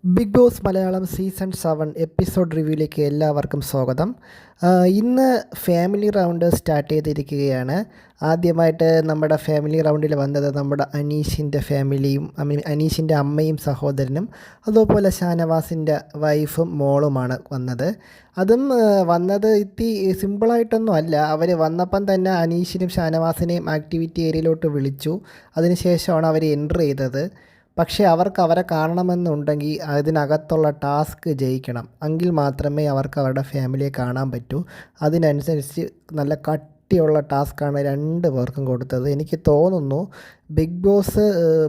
Big Boss Malayalam season 7 episode റിവ്യൂയിലേക്ക് എല്ലാവർക്കും സ്വാഗതം. ഇന്ന് ഫാമിലി റൗണ്ട് സ്റ്റാർട്ട് ചെയ്തിരിക്കുകയാണ്. ആദ്യമായിട്ട് നമ്മുടെ ഫാമിലി റൗണ്ടിൽ വന്നത് നമ്മുടെ അനീഷിൻ്റെ ഫാമിലിയും അനീഷിൻ്റെ അമ്മയും സഹോദരനും അതുപോലെ ഷാനവാസിൻ്റെ വൈഫും മോളുമാണ് വന്നത്. അതും വന്നത് സിമ്പിളായിട്ടൊന്നും അല്ല. അവർ വന്നപ്പം തന്നെ അനീഷിനും ഷാനവാസിനെയും ആക്ടിവിറ്റി ഏരിയയിലോട്ട് വിളിച്ചു. അതിനുശേഷമാണ് അവർ എൻ്റർ ചെയ്തത്. പക്ഷേ അവർക്ക് അവരെ കാണണമെന്നുണ്ടെങ്കിൽ അതിനകത്തുള്ള ടാസ്ക് ജയിക്കണം. എങ്കിൽ മാത്രമേ അവർക്ക് അവരുടെ ഫാമിലിയെ കാണാൻ പറ്റൂ. അതിനനുസരിച്ച് നല്ല കട്ടിയുള്ള ടാസ്ക്കാണ് രണ്ട് പേർക്കും കൊടുത്തത്. എനിക്ക് തോന്നുന്നു ബിഗ് ബോസ്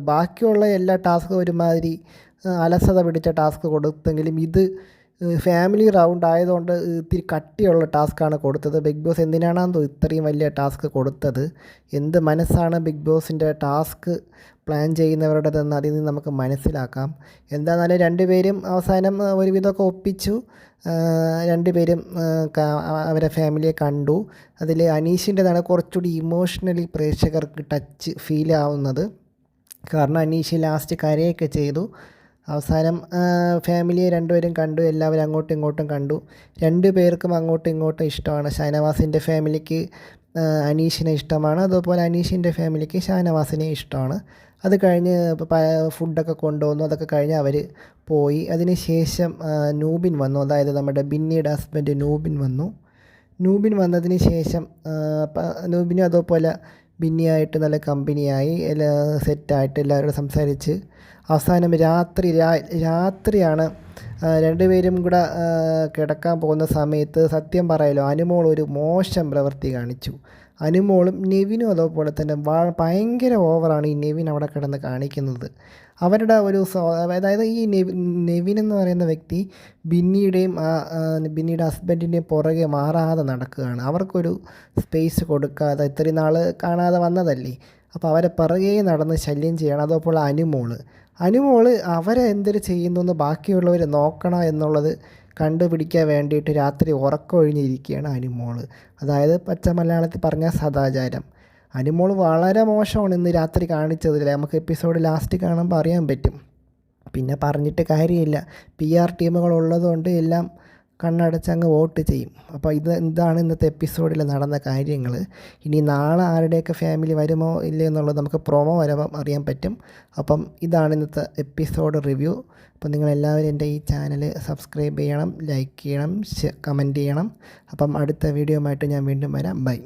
ബാക്കിയുള്ള എല്ലാ ടാസ്കും ഒരുമാതിരി അലസത പിടിച്ച ടാസ്ക് കൊടുത്തെങ്കിലും ഇത് ഫാമിലി റൗണ്ട് ആയതുകൊണ്ട് ഇത്തിരി കട്ടിയുള്ള ടാസ്ക്കാണ് കൊടുത്തത്. ബിഗ് ബോസ് എന്തിനാണെന്നോ ഇത്രയും വലിയ ടാസ്ക് കൊടുത്തത്? എന്ത് മനസ്സാണ് ബിഗ് ബോസിൻ്റെ ടാസ്ക് പ്ലാൻ ചെയ്യുന്നവരുടേതെന്ന് അതിൽ നിന്ന് നമുക്ക് മനസ്സിലാക്കാം. എന്താണെന്നാലും രണ്ടുപേരും അവസാനം ഒരുവിധമൊക്കെ ഒപ്പിച്ചു. രണ്ടുപേരും അവരെ ഫാമിലിയെ കണ്ടു. അതിൽ അനീഷിൻ്റെതാണ് കുറച്ചുകൂടി ഇമോഷണലി പ്രേക്ഷകർക്ക് ടച്ച് ഫീൽ ആവുന്നത്. കാരണം അനീഷ് ലാസ്റ്റ് കരയൊക്കെ ചെയ്തു. അവസാനം ഫാമിലിയെ രണ്ടുപേരും കണ്ടു. എല്ലാവരും അങ്ങോട്ടും ഇങ്ങോട്ടും കണ്ടു. രണ്ടു പേർക്കും അങ്ങോട്ടും ഇങ്ങോട്ടും ഇഷ്ടമാണ്. ഷാനവാസിൻ്റെ ഫാമിലിക്ക് അനീഷിനെ ഇഷ്ടമാണ്, അതുപോലെ അനീഷിൻ്റെ ഫാമിലിക്ക് ഷാനവാസിനെ ഇഷ്ടമാണ്. അത് കഴിഞ്ഞ് ഫുഡൊക്കെ കൊണ്ടുവന്നു. അതൊക്കെ കഴിഞ്ഞ് അവർ പോയി. അതിന് ശേഷം നൂബിൻ വന്നു. അതായത് നമ്മുടെ ബിന്നിയുടെ ഹസ്ബൻഡ് നൂബിൻ വന്നു. നൂബിൻ വന്നതിന് ശേഷം നൂബിനും അതുപോലെ ബിന്നിയായിട്ട് നല്ല കമ്പനിയായി സെറ്റായിട്ട് എല്ലാവരോടും സംസാരിച്ച് അവസാനം രാത്രിയാണ് രണ്ടുപേരും കൂടെ കിടക്കാൻ പോകുന്ന സമയത്ത് സത്യം പറയാലോ അനുമോൾ ഒരു മോശം പ്രവൃത്തി കാണിച്ചു. അനുമോളും നെവിനും അതുപോലെ തന്നെ ഭയങ്കര ഓവറാണ് ഈ നെവിൻ അവിടെ കിടന്ന് കാണിക്കുന്നത്. അവരുടെ ഒരു അതായത് ഈ നെവിൻ എന്ന് പറയുന്ന വ്യക്തി ബിന്നിയുടെ ഹസ്ബൻഡിൻ്റെയും പുറകെ മാറാതെ നടക്കുകയാണ്. അവർക്കൊരു സ്പേസ് കൊടുക്കാതെ ഇത്രയും നാൾ കാണാതെ വന്നതല്ലേ, അപ്പോൾ അവരെ പിറകെ നടന്ന് ശല്യം ചെയ്യണം. അതുപോലെ അനുമോൾ അവരെ എന്തൊരു ചെയ്യുന്നു എന്ന് ബാക്കിയുള്ളവർ നോക്കണം എന്നുള്ളത് കണ്ടുപിടിക്കാൻ വേണ്ടിയിട്ട് രാത്രി ഉറക്കമൊഴിഞ്ഞിരിക്കുകയാണ് അനുമോൾ. അതായത് പച്ച മലയാളത്തിൽ പറഞ്ഞാൽ സദാചാരം. അനുമോൾ വളരെ മോശമാണ് ഇന്ന് രാത്രി കാണിച്ചതിൽ. നമുക്ക് എപ്പിസോഡ് ലാസ്റ്റ് കാണുമ്പോൾ അറിയാൻ പറ്റും. പിന്നെ പറഞ്ഞിട്ട് കാര്യമില്ല. PR ടീമുകൾ ഉള്ളതുകൊണ്ട് എല്ലാം കണ്ണടച്ചങ്ങ് വോട്ട് ചെയ്യും. അപ്പോൾ ഇതാണ് ഇന്നത്തെ എപ്പിസോഡിൽ നടന്ന കാര്യങ്ങൾ. ഇനി നാളെ ആരുടെയൊക്കെ ഫാമിലി വരുമോ ഇല്ലേ എന്നുള്ളത് നമുക്ക് പ്രൊമോ വരുമ്പം അറിയാൻ പറ്റും. അപ്പം ഇതാണ് ഇന്നത്തെ എപ്പിസോഡ് റിവ്യൂ. അപ്പം നിങ്ങളെല്ലാവരും എൻ്റെ ഈ ചാനൽ സബ്സ്ക്രൈബ് ചെയ്യണം, ലൈക്ക് ചെയ്യണം, കമൻറ്റ് ചെയ്യണം. അപ്പം അടുത്ത വീഡിയോ ആയിട്ട് ഞാൻ വീണ്ടും വരാം. ബൈ.